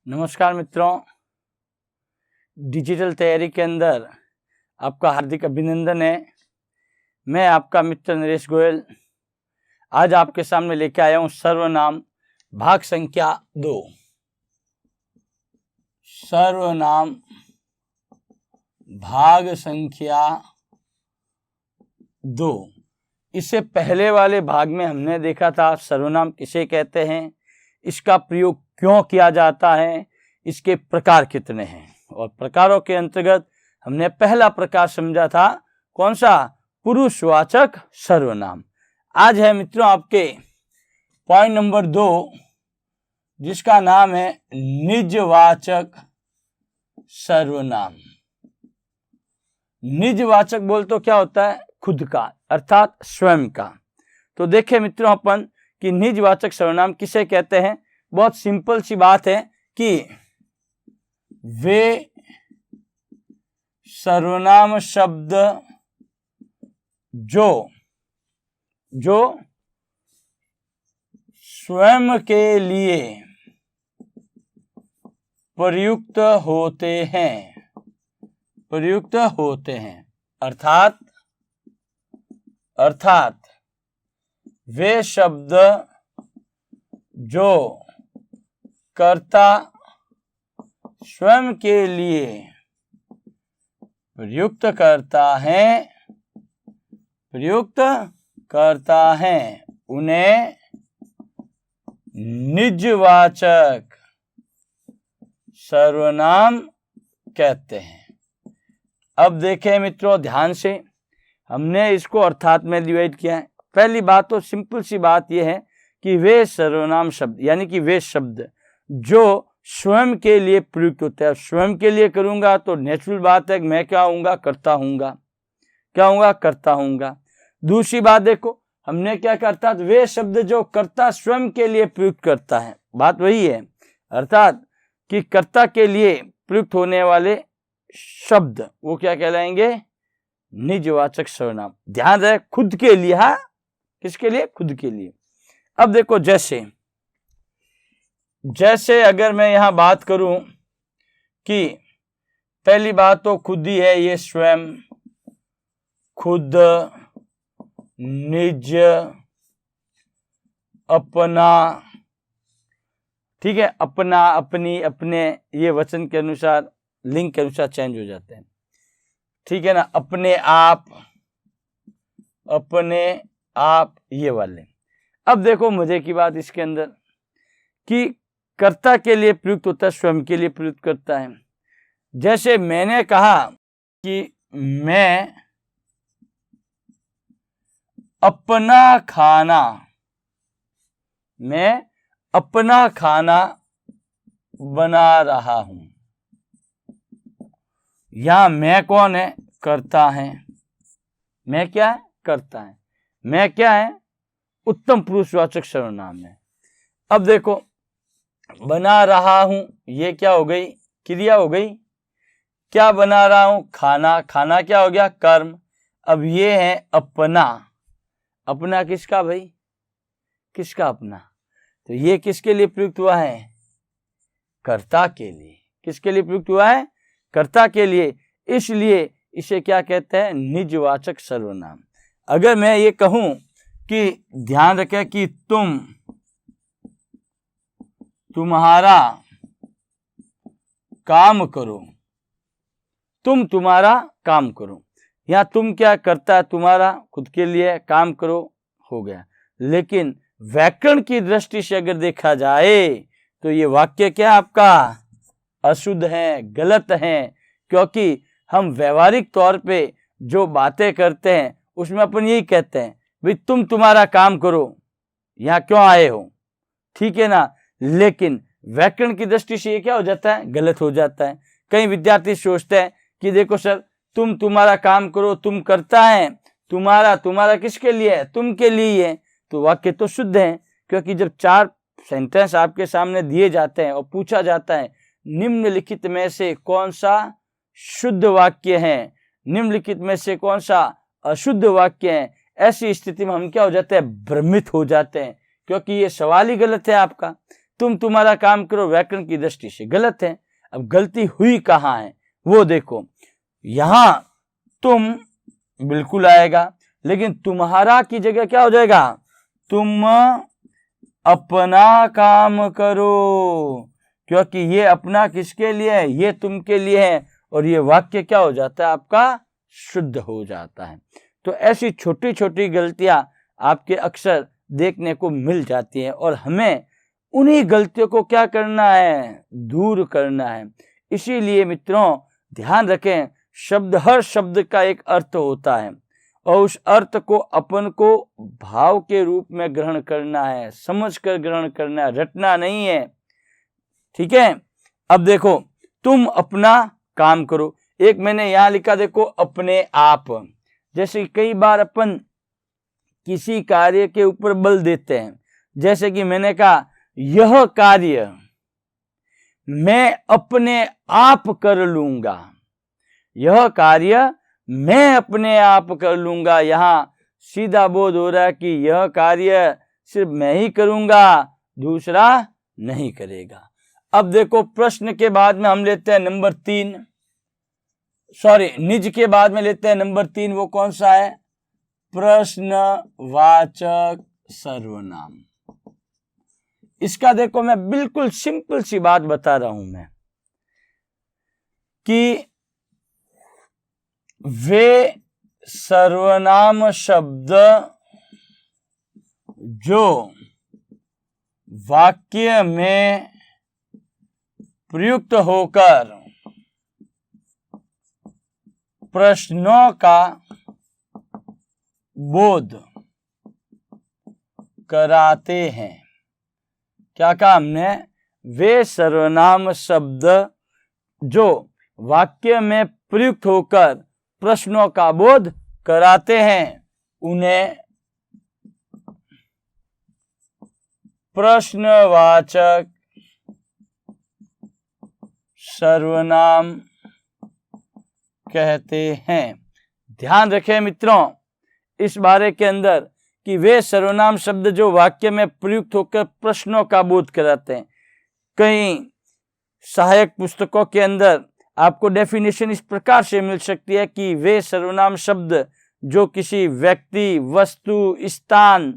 नमस्कार मित्रों, डिजिटल तैयारी के अंदर आपका हार्दिक अभिनंदन है। मैं आपका मित्र नरेश गोयल आज आपके सामने लेके आया हूं सर्वनाम भाग संख्या 2। सर्वनाम भाग संख्या 2। इससे पहले वाले भाग में हमने देखा था सर्वनाम किसे कहते हैं, इसका प्रयोग क्यों किया जाता है, इसके प्रकार कितने हैं, और प्रकारों के अंतर्गत हमने पहला प्रकार समझा था कौन सा, पुरुषवाचक सर्वनाम। आज है मित्रों आपके पॉइंट नंबर 2, जिसका नाम है निजवाचक सर्वनाम। निजवाचक बोल तो क्या होता है, खुद का अर्थात स्वयं का। तो देखें मित्रों अपन कि निजवाचक सर्वनाम किसे कहते हैं। बहुत सिंपल सी बात है कि वे सर्वनाम शब्द जो स्वयं के लिए प्रयुक्त होते हैं, अर्थात वे शब्द जो कर्ता स्वयं के लिए प्रयुक्त करता है उन्हें निजवाचक सर्वनाम कहते हैं। अब देखें मित्रों ध्यान से, हमने इसको अर्थात में डिवाइड किया है। पहली बात तो सिंपल सी बात यह है कि वे सर्वनाम शब्द यानी कि वे शब्द जो स्वयं के लिए प्रयुक्त होता है। स्वयं के लिए करूंगा तो नेचुरल बात है कि मैं क्या होऊंगा, करता होऊंगा। दूसरी बात देखो, हमने क्या करता, वे शब्द जो कर्ता स्वयं के लिए प्रयुक्त करता है, बात वही है, अर्थात कि कर्ता के लिए प्रयुक्त होने वाले शब्द वो क्या कहलाएंगे, निजवाचक सर्वनाम। ध्यान रहे, खुद के लिए, हाँ किसके लिए, खुद के लिए। अब देखो जैसे अगर मैं यहां बात करूं कि पहली बात तो खुद ही है, ये स्वयं, खुद, निज, अपना, ठीक है, अपना, अपनी, अपने, ये वचन के अनुसार, लिंग के अनुसार चेंज हो जाते हैं, ठीक है ना। अपने आप, ये वाले। अब देखो मजे की बात इसके अंदर कि कर्ता के लिए प्रयुक्त होता है, स्वयं के लिए प्रयुक्त करता है। जैसे मैंने कहा कि मैं अपना खाना बना रहा हूं। यहां मैं कौन है, कर्ता है। मैं क्या है, कर्ता है। मैं क्या है, उत्तम पुरुषवाचक सर्वनाम है। अब देखो बना रहा हूं, ये क्या हो गई, क्रिया हो गई। क्या बना रहा हूं, खाना क्या हो गया, कर्म। अब ये है अपना किसका भाई, किसका, अपना। तो ये किसके लिए प्रयुक्त हुआ है, कर्ता के लिए। किसके लिए प्रयुक्त हुआ है, कर्ता के लिए। इसलिए इसे क्या कहते हैं, निजवाचक सर्वनाम। अगर मैं ये कहूं कि ध्यान रखें कि तुम्हारा काम करो, तुम्हारा काम करो। यहां तुम क्या करता है, तुम्हारा खुद के लिए, काम करो, हो गया। लेकिन व्याकरण की दृष्टि से अगर देखा जाए तो ये वाक्य क्या आपका अशुद्ध है, गलत है। क्योंकि हम व्यवहारिक तौर पे जो बातें करते हैं उसमें अपन यही कहते हैं, भाई तुम्हारा काम करो, यहां क्यों आए हो, ठीक है ना। लेकिन व्याकरण की दृष्टि से ये क्या हो जाता है, गलत हो जाता है। कई विद्यार्थी सोचते हैं कि देखो सर तुम्हारा काम करो, तुम करता है, तुम्हारा किसके लिए है, तुम के लिए है। तो वाक्य तो शुद्ध है, क्योंकि जब 4 सेंटेंस आपके सामने दिए जाते हैं और पूछा जाता है निम्नलिखित में से कौन सा शुद्ध वाक्य है, निम्नलिखित में से कौन सा अशुद्ध वाक्य है, ऐसी स्थिति में हम क्या हो जाते हैं, भ्रमित हो जाते हैं, क्योंकि ये सवाल ही गलत है आपका। तुम तुम्हारा काम करो व्याकरण की दृष्टि से गलत है। अब गलती हुई कहाँ है वो देखो, यहां तुम बिल्कुल आएगा, लेकिन तुम्हारा की जगह क्या हो जाएगा, तुम अपना काम करो, क्योंकि ये अपना किसके लिए है, ये तुम के लिए है, और ये वाक्य क्या हो जाता है आपका, शुद्ध हो जाता है। तो ऐसी छोटी छोटी गलतियां आपके अक्सर देखने को मिल जाती है, और हमें उन्हीं गलतियों को क्या करना है, दूर करना है। इसीलिए मित्रों ध्यान रखें, शब्द, हर शब्द का एक अर्थ होता है, और उस अर्थ को अपन को भाव के रूप में ग्रहण करना है, समझकर ग्रहण करना है, रटना नहीं है। ठीक है। अब देखो, तुम अपना काम करो, एक मैंने यहां लिखा देखो, अपने आप। जैसे कई बार अपन किसी कार्य के ऊपर बल देते हैं, जैसे कि मैंने कहा यह कार्य मैं अपने आप कर लूंगा, यह कार्य मैं अपने आप कर लूंगा। यहां सीधा बोध हो रहा है कि यह कार्य सिर्फ मैं ही करूंगा, दूसरा नहीं करेगा। अब देखो, प्रश्न के बाद में हम लेते हैं नंबर 3, सॉरी निज के बाद में लेते हैं नंबर 3, वो कौन सा है, प्रश्नवाचक सर्वनाम। इसका देखो मैं बिल्कुल सिंपल सी बात बता रहा हूं मैं, कि वे सर्वनाम शब्द जो वाक्य में प्रयुक्त होकर प्रश्नों का बोध कराते हैं। क्या कहा हमने, वे सर्वनाम शब्द जो वाक्य में प्रयुक्त होकर प्रश्नों का बोध कराते हैं, उन्हें प्रश्नवाचक सर्वनाम कहते हैं। ध्यान रखें मित्रों इस बारे के अंदर कि वे सर्वनाम शब्द जो वाक्य में प्रयुक्त होकर प्रश्नों का बोध कराते हैं। कई सहायक पुस्तकों के अंदर आपको डेफिनेशन इस प्रकार से मिल सकती है कि वे सर्वनाम शब्द जो किसी व्यक्ति, वस्तु, स्थान,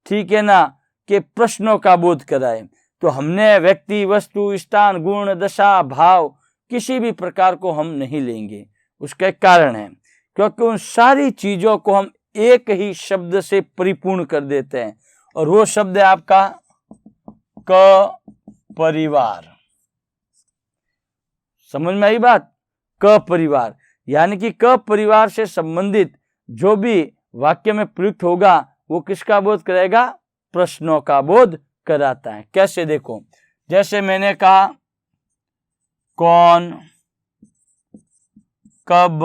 ठीक है ना, के प्रश्नों का बोध कराए। तो हमने व्यक्ति, वस्तु, स्थान, गुण, दशा, भाव किसी भी प्रकार को हम नहीं लेंगे। उसका एक कारण है, क्योंकि उन सारी चीजों को हम एक ही शब्द से परिपूर्ण कर देते हैं, और वो शब्द है आपका क परिवार। समझ में आई बात, क परिवार, यानी कि क परिवार से संबंधित जो भी वाक्य में प्रयुक्त होगा वो किसका बोध करेगा, प्रश्नों का बोध कराता है। कैसे देखो, जैसे मैंने कहा कौन, कब,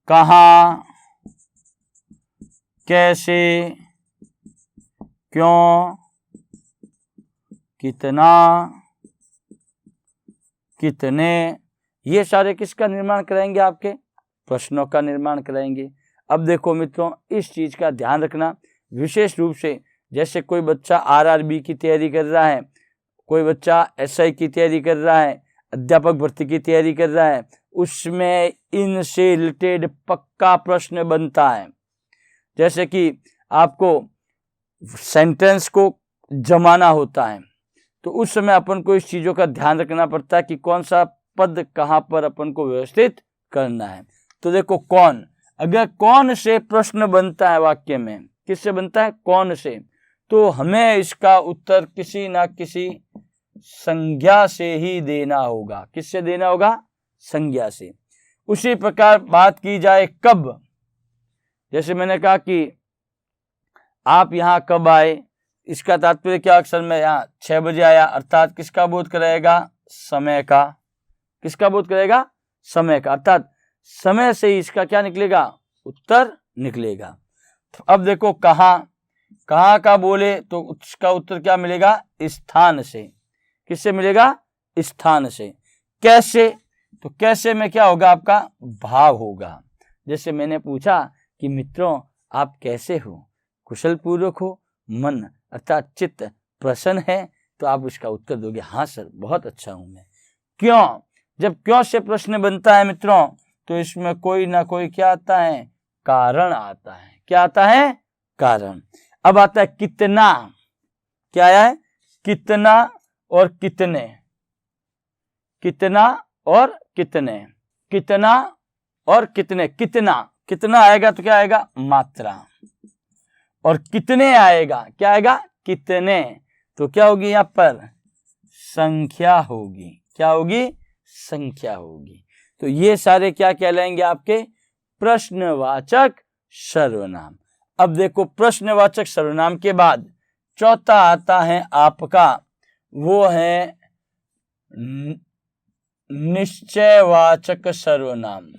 कहां, कैसे, क्यों, कितना, कितने, ये सारे किसका निर्माण कराएंगे, आपके प्रश्नों का निर्माण कराएंगे। अब देखो मित्रों इस चीज का ध्यान रखना, विशेष रूप से जैसे कोई बच्चा आरआरबी की तैयारी कर रहा है, कोई बच्चा एसआई की तैयारी कर रहा है, अध्यापक भर्ती की तैयारी कर रहा है, उसमें इनसे रिलेटेड पक्का प्रश्न बनता है। जैसे कि आपको सेंटेंस को जमाना होता है, तो उस समय अपन को इस चीजों का ध्यान रखना पड़ता है कि कौन सा पद कहां पर अपन को व्यवस्थित करना है। तो देखो कौन, अगर कौन से प्रश्न बनता है वाक्य में, किससे बनता है, कौन से, तो हमें इसका उत्तर किसी ना किसी संज्ञा से ही देना होगा। किससे देना होगा, संज्ञा से। उसी प्रकार बात की जाए कब, जैसे मैंने कहा कि आप यहां कब आए, इसका तात्पर्य क्या, अक्सर मैं यहाँ 6 बजे आया, अर्थात किसका बोध कराएगा, समय का। किसका बोध करेगा, समय का, अर्थात समय से ही इसका क्या निकलेगा, उत्तर निकलेगा। अब देखो कहां, कहां का बोले तो उसका उत्तर क्या मिलेगा, स्थान से। किससे मिलेगा, स्थान से। कैसे, तो कैसे में क्या होगा, आपका भाव होगा। जैसे मैंने पूछा कि मित्रों आप कैसे हो, कुशल पूर्वक हो, मन अर्थात चित्त प्रश्न है तो आप उसका उत्तर दोगे, हाँ सर बहुत अच्छा हूं मैं। क्यों? जब क्यों से प्रश्न बनता है मित्रों, तो इसमें कोई ना कोई क्या आता है, कारण आता है। क्या आता है? कारण। अब आता है कितना। क्या है? कितना और कितने। कितना और कितने। कितना और कितने। कितना, कितना आएगा तो क्या आएगा? मात्रा। और कितने आएगा, क्या आएगा? कितने। तो क्या होगी यहां पर? संख्या होगी। क्या होगी? संख्या होगी। तो ये सारे क्या कहलाएंगे? आपके प्रश्नवाचक सर्वनाम। अब देखो, प्रश्नवाचक सर्वनाम के बाद चौथा आता है आपका, वो है निश्चयवाचक सर्वनाम।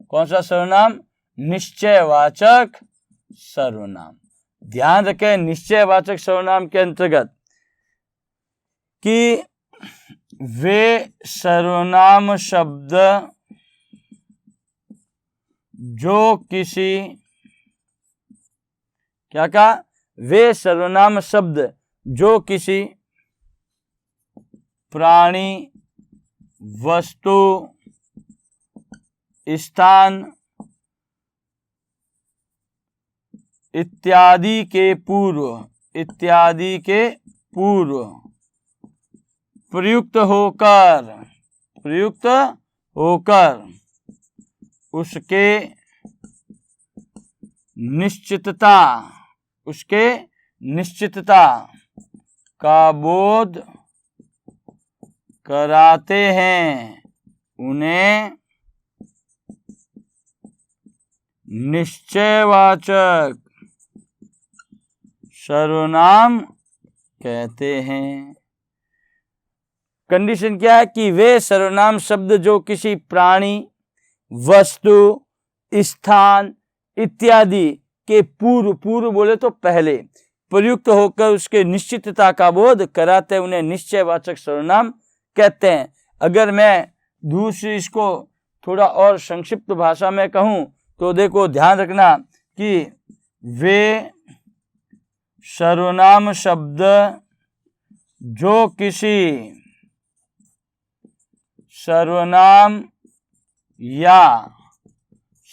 कौन सा सर्वनाम? निश्चयवाचक सर्वनाम। ध्यान रखें, निश्चयवाचक सर्वनाम के अंतर्गत कि वे सर्वनाम शब्द जो किसी, क्या कहा? वे सर्वनाम शब्द जो किसी प्राणी, वस्तु, स्थान इत्यादि के पूर्व प्रयुक्त होकर उसके निश्चितता का बोध कराते हैं, उन्हें निश्चयवाचक सर्वनाम कहते हैं। कंडीशन क्या है? कि वे सर्वनाम शब्द जो किसी प्राणी, वस्तु, स्थान इत्यादि के पूर्व बोले तो पहले, प्रयुक्त होकर उसके निश्चितता का बोध कराते हैं, उन्हें निश्चयवाचक सर्वनाम कहते हैं। अगर मैं दूसरी इसको थोड़ा और संक्षिप्त भाषा में कहूं तो देखो, ध्यान रखना कि वे सर्वनाम शब्द जो किसी सर्वनाम या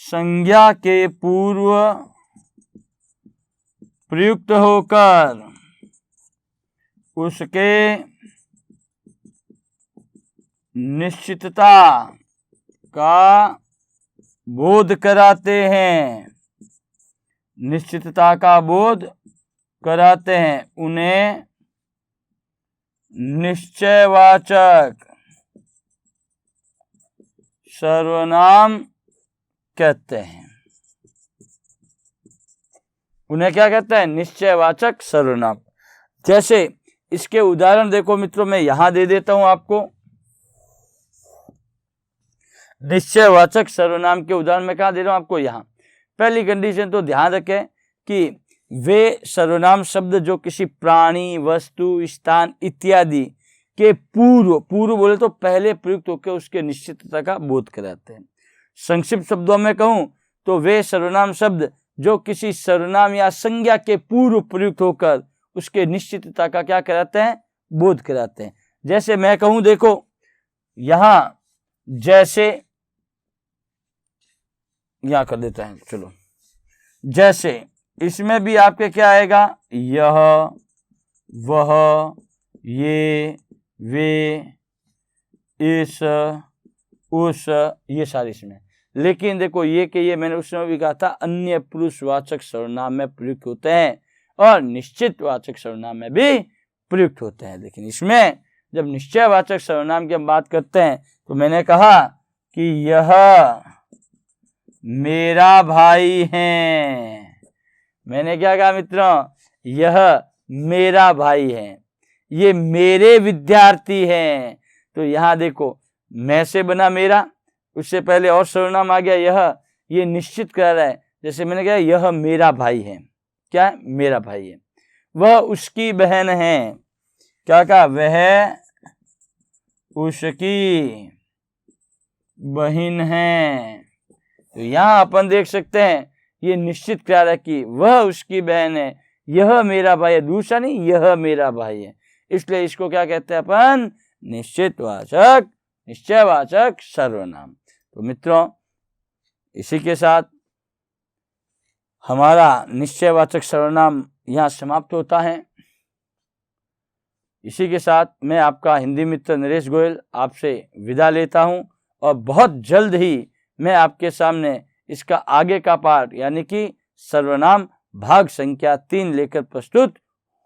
संज्ञा के पूर्व प्रयुक्त होकर उसके निश्चितता का बोध कराते हैं, उन्हें निश्चयवाचक सर्वनाम कहते हैं। उन्हें क्या कहते हैं? निश्चयवाचक सर्वनाम। जैसे इसके उदाहरण देखो मित्रों, मैं यहां दे देता हूं आपको। निश्चयवाचक सर्वनाम के उदाहरण में कहां दे रहा हूं आपको? यहां। पहली कंडीशन तो ध्यान रखें कि वे सर्वनाम शब्द जो किसी प्राणी, वस्तु, स्थान इत्यादि के पूर्व बोले तो पहले प्रयुक्त होकर उसके निश्चितता का बोध कराते हैं। संक्षिप्त शब्दों में कहूं तो वे सर्वनाम शब्द जो किसी सर्वनाम या संज्ञा के पूर्व प्रयुक्त होकर उसके निश्चितता का क्या कराते हैं? बोध कराते हैं। जैसे मैं कहूं, देखो यहां, जैसे यहां कर देता है, चलो। जैसे इसमें भी आपके क्या आएगा? यह, वह, ये, वे, इस, उस, ये सारे इसमें। लेकिन देखो, ये कि ये मैंने उस समय भी कहा था, अन्य पुरुषवाचक सर्वनाम में प्रयुक्त होते हैं और निश्चितवाचक सर्वनाम में भी प्रयुक्त होते हैं। लेकिन इसमें जब निश्चयवाचक सर्वनाम की हम बात करते हैं तो मैंने कहा कि यह मेरा भाई है। मैंने क्या कहा मित्रों? यह मेरा भाई है, ये मेरे विद्यार्थी हैं। तो यहां देखो, मैं से बना मेरा, उससे पहले और सर्वनाम आ गया यह, ये निश्चित कर रहा है। जैसे मैंने कहा यह मेरा भाई है, क्या है? मेरा भाई है। वह उसकी बहन है, क्या कहा? वह उसकी बहन है। तो यहां अपन देख सकते हैं ये निश्चित कर रहा है कि वह उसकी बहन है, यह मेरा भाई है, दूसरा नहीं, यह मेरा भाई है। इसलिए इसको क्या कहते हैं अपन? निश्चितवाचक, निश्चयवाचक सर्वनाम। तो मित्रों, इसी के साथ हमारा निश्चयवाचक सर्वनाम यहाँ समाप्त होता है। इसी के साथ मैं आपका हिंदी मित्र नरेश गोयल आपसे विदा लेता हूं और बहुत जल्द ही मैं आपके सामने इसका आगे का पाठ यानी कि सर्वनाम भाग संख्या 3 लेकर प्रस्तुत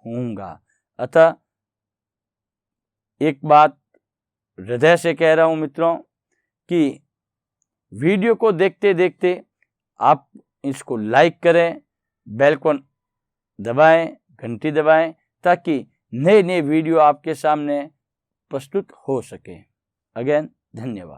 होऊंगा। अतः एक बात हृदय से कह रहा हूं मित्रों कि वीडियो को देखते देखते आप इसको लाइक करें, बेल को दबाएं, घंटी दबाएं, ताकि नए नए वीडियो आपके सामने प्रस्तुत हो सके। अगेन धन्यवाद।